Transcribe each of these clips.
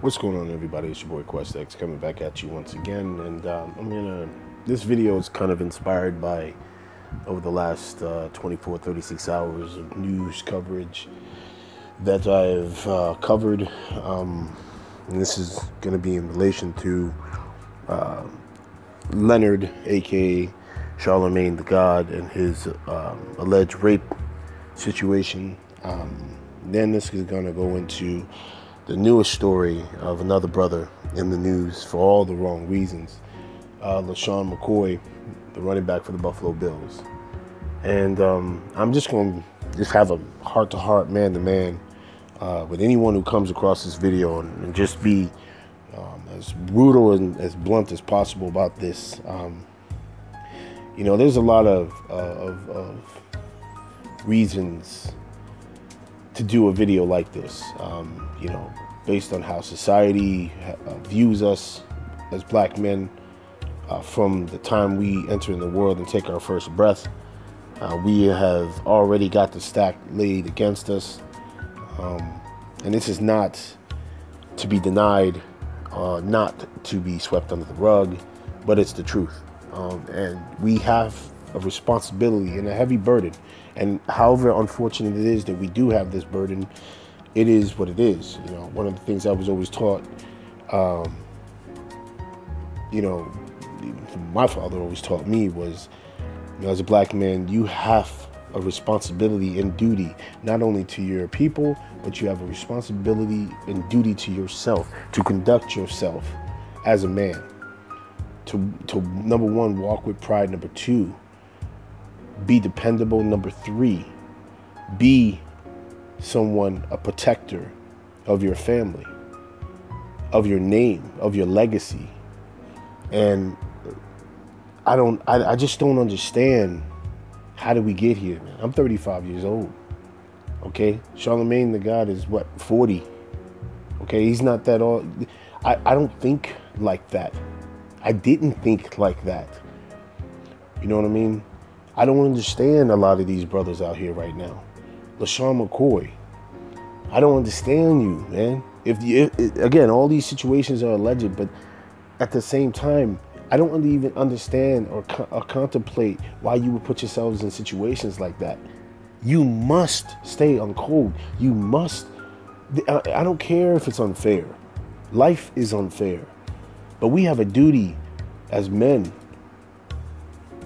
What's going on, everybody? It's your boy QuestX coming back at you once again, and this video is kind of inspired by over the last 36 hours of news coverage that I've covered, and this is going to be in relation to Leonard, aka Charlemagne the God, and his alleged rape situation. Then this is going to go into the newest story of another brother in the news for all the wrong reasons. LaShawn McCoy, the running back for the Buffalo Bills. And I'm just going to have a heart-to-heart, man-to-man with anyone who comes across this video and just be as brutal and as blunt as possible about this. There's a lot of reasons to do a video like this, based on how society views us as black men from the time we enter in the world and take our first breath. We have already got the stack laid against us, and this is not to be denied, not to be swept under the rug, but it's the truth. And we have a responsibility and a heavy burden. And however unfortunate it is that we do have this burden, it is what it is. One of the things I was always taught, my father always taught me was, as a black man, you have a responsibility and duty, not only to your people, but you have a responsibility and duty to yourself, to conduct yourself as a man, to number one, walk with pride, number two, be dependable, number three, be someone, a protector of your family, of your name, of your legacy. And I just don't understand, how did we get here, man? I'm 35 years old, okay? Charlemagne the God is what, 40? Okay, he's not that old. I don't think like that. I didn't think like that. You know what I mean? I don't understand a lot of these brothers out here right now. LaShawn McCoy, I don't understand you, man. Again, all these situations are alleged, but at the same time, I don't even understand or contemplate why you would put yourselves in situations like that. You must stay on code. You must. I don't care if it's unfair. Life is unfair. But we have a duty as men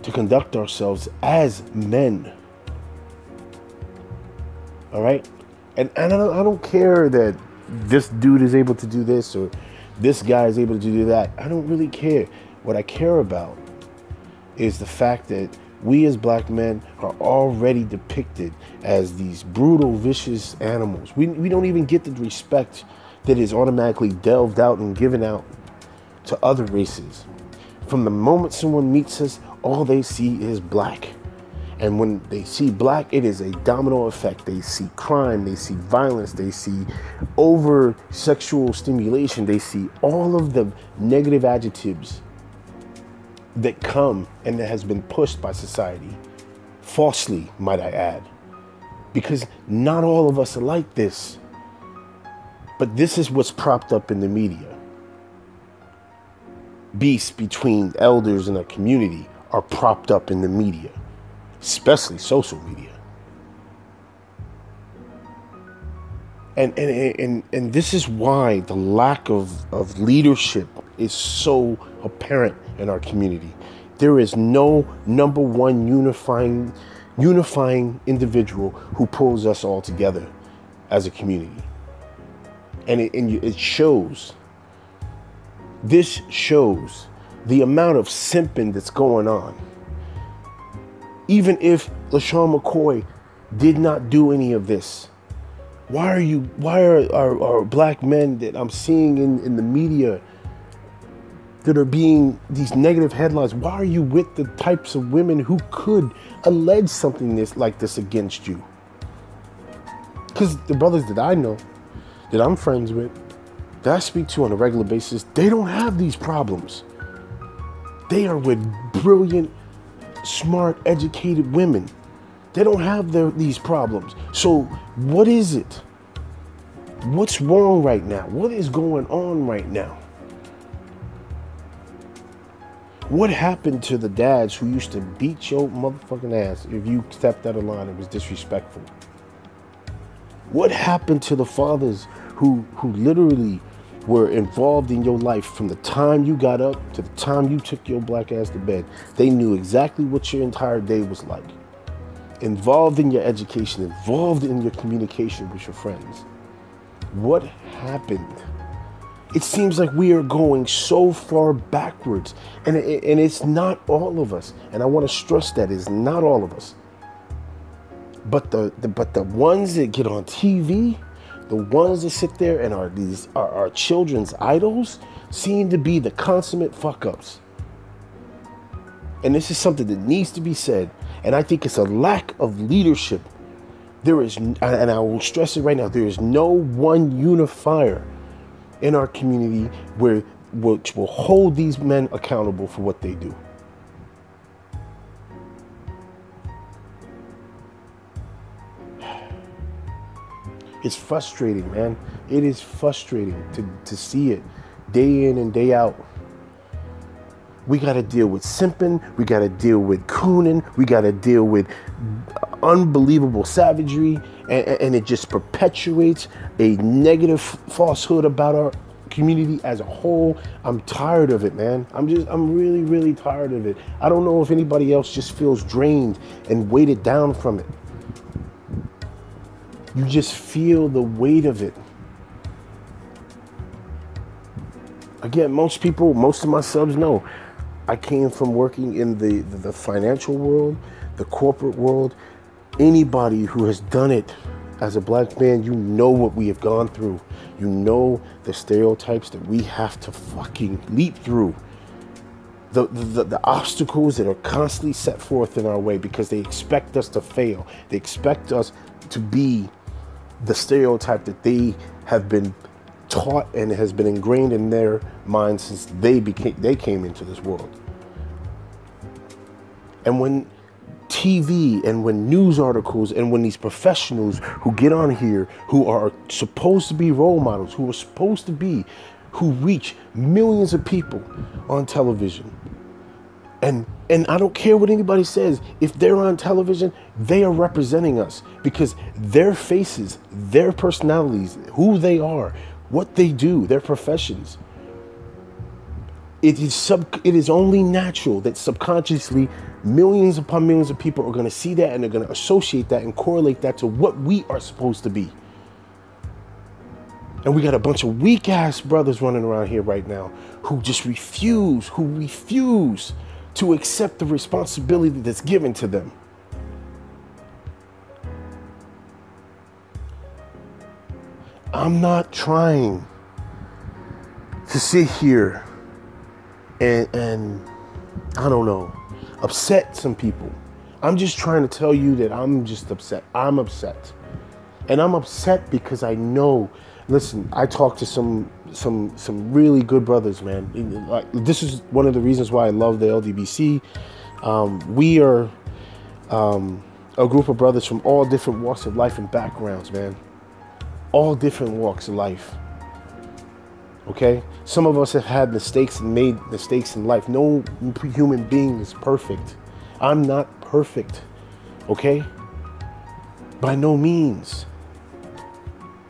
to conduct ourselves as men. All right? And I don't care that this dude is able to do this or this guy is able to do that. I don't really care. What I care about is the fact that we as black men are already depicted as these brutal, vicious animals. We don't even get the respect that is automatically delved out and given out to other races. From the moment someone meets us, all they see is black. And when they see black, it is a domino effect. They see crime, they see violence, they see over sexual stimulation, they see all of the negative adjectives that come and that has been pushed by society. Falsely, might I add. Because not all of us are like this. But this is what's propped up in the media. Beasts between elders in a community are propped up in the media, especially social media. And this is why the lack of leadership is so apparent in our community. There is no number one unifying individual who pulls us all together as a community. And it shows. This shows the amount of simping that's going on. Even if LaShawn McCoy did not do any of this, why are black men that I'm seeing in the media that are being these negative headlines, why are you with the types of women who could allege something like this against you? Because the brothers that I know, that I'm friends with, that I speak to on a regular basis, they don't have these problems. They are with brilliant, smart, educated women. They don't have these problems. So what is it? What's wrong right now? What is going on right now? What happened to the dads who used to beat your motherfucking ass if you stepped out of line and was disrespectful? What happened to the fathers who literally were involved in your life from the time you got up to the time you took your black ass to bed? They knew exactly what your entire day was like. Involved in your education, involved in your communication with your friends. What happened? It seems like we are going so far backwards, and it's not all of us. And I want to stress that it's not all of us. But the ones that get on TV, the ones that sit there and are children's idols, seem to be the consummate fuck ups. And this is something that needs to be said. And I think it's a lack of leadership. There is, and I will stress it right now, there is no one unifier in our community which will hold these men accountable for what they do. It's frustrating, man. It is frustrating to see it day in and day out. We got to deal with simping. We got to deal with cooning. We got to deal with unbelievable savagery. And it just perpetuates a negative falsehood about our community as a whole. I'm tired of it, man. I'm really, really tired of it. I don't know if anybody else just feels drained and weighted down from it. You just feel the weight of it. Again, most of my subs know I came from working in the financial world, the corporate world. Anybody who has done it as a black man, you know what we have gone through. You know the stereotypes that we have to fucking leap through. The obstacles that are constantly set forth in our way because they expect us to fail. They expect us to be the stereotype that they have been taught and has been ingrained in their minds since they came into this world. And when TV and when news articles and when these professionals who get on here who are supposed to be role models, who reach millions of people on television, and I don't care what anybody says, if they're on television, they are representing us because their faces, their personalities, who they are, what they do, their professions. It is only natural that subconsciously millions upon millions of people are going to see that and they're going to associate that and correlate that to what we are supposed to be. And we got a bunch of weak ass brothers running around here right now who just refuse to accept the responsibility that's given to them. I'm not trying to sit here and I don't know, upset some people. I'm just trying to tell you that I'm just upset. I'm upset. And I'm upset because I know, listen, I talked to some really good brothers, man. Like, this is one of the reasons why I love the LDBC. We are a group of brothers from all different walks of life and backgrounds, man. All different walks of life. Okay? Some of us have had mistakes and made mistakes in life. No human being is perfect. I'm not perfect. Okay? By no means.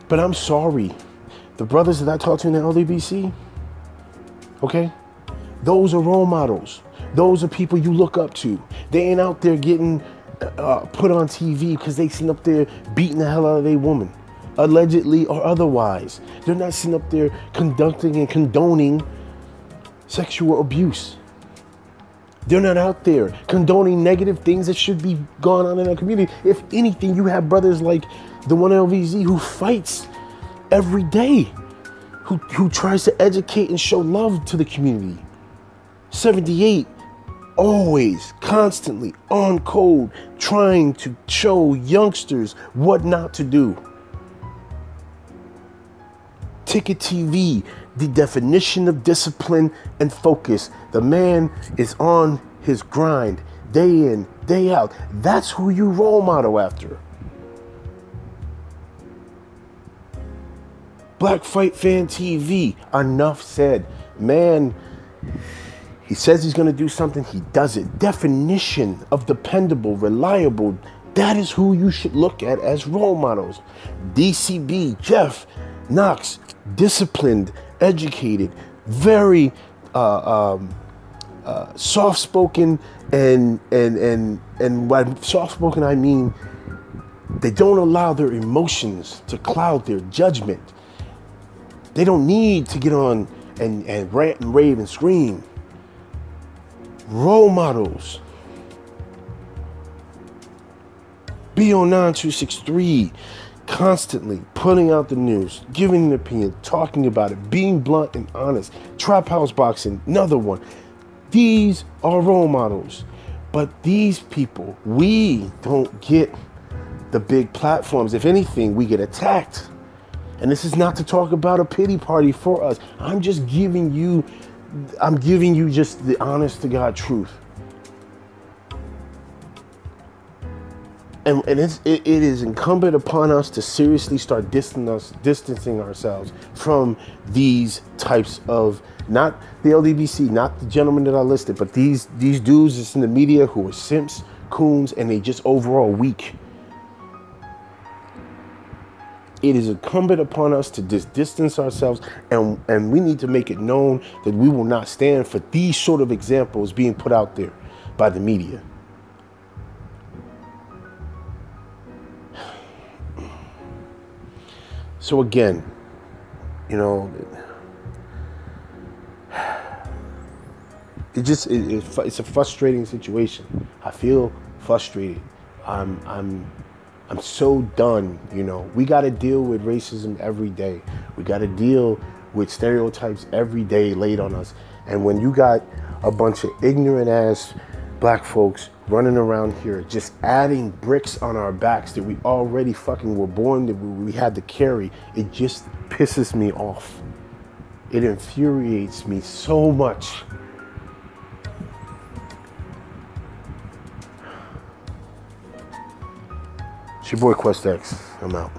But I'm sorry. The brothers that I talk to in the LDBC, okay? Those are role models. Those are people you look up to. They ain't out there getting put on TV because they sitting up there beating the hell out of a woman, allegedly or otherwise. They're not sitting up there conducting and condoning sexual abuse. They're not out there condoning negative things that should be going on in our community. If anything, you have brothers like the one LVZ who fights every day, who tries to educate and show love to the community. 78, always, constantly on code, trying to show youngsters what not to do. Ticket TV, the definition of discipline and focus. The man is on his grind, day in, day out. That's who you role model after. Black Fight Fan TV. Enough said. Man, he says he's going to do something. He does it. Definition of dependable, reliable. That is who you should look at as role models. DCB, Jeff Knox, disciplined, educated, very soft-spoken, and by soft-spoken I mean they don't allow their emotions to cloud their judgment. They don't need to get on and rant and rave and scream. Role models. BO9263, constantly putting out the news, giving an opinion, talking about it, being blunt and honest. Trap House Boxing, another one. These are role models. But these people, we don't get the big platforms. If anything, we get attacked. And this is not to talk about a pity party for us. I'm giving you just the honest to God truth. And it is incumbent upon us to seriously start distancing ourselves from these types of, not the LDBC, not the gentlemen that I listed, but these dudes that's in the media who are simps, coons, and they just overall weak. It is incumbent upon us to distance ourselves, and we need to make it known that we will not stand for these sort of examples being put out there by the media. So again, you know, it's a frustrating situation. I feel frustrated. I'm so done. You know, we got to deal with racism every day. We got to deal with stereotypes every day laid on us. And when you got a bunch of ignorant ass black folks running around here just adding bricks on our backs that we already fucking were born that we had to carry, it just pisses me off. It infuriates me so much. It's your boy Quest X. I'm out.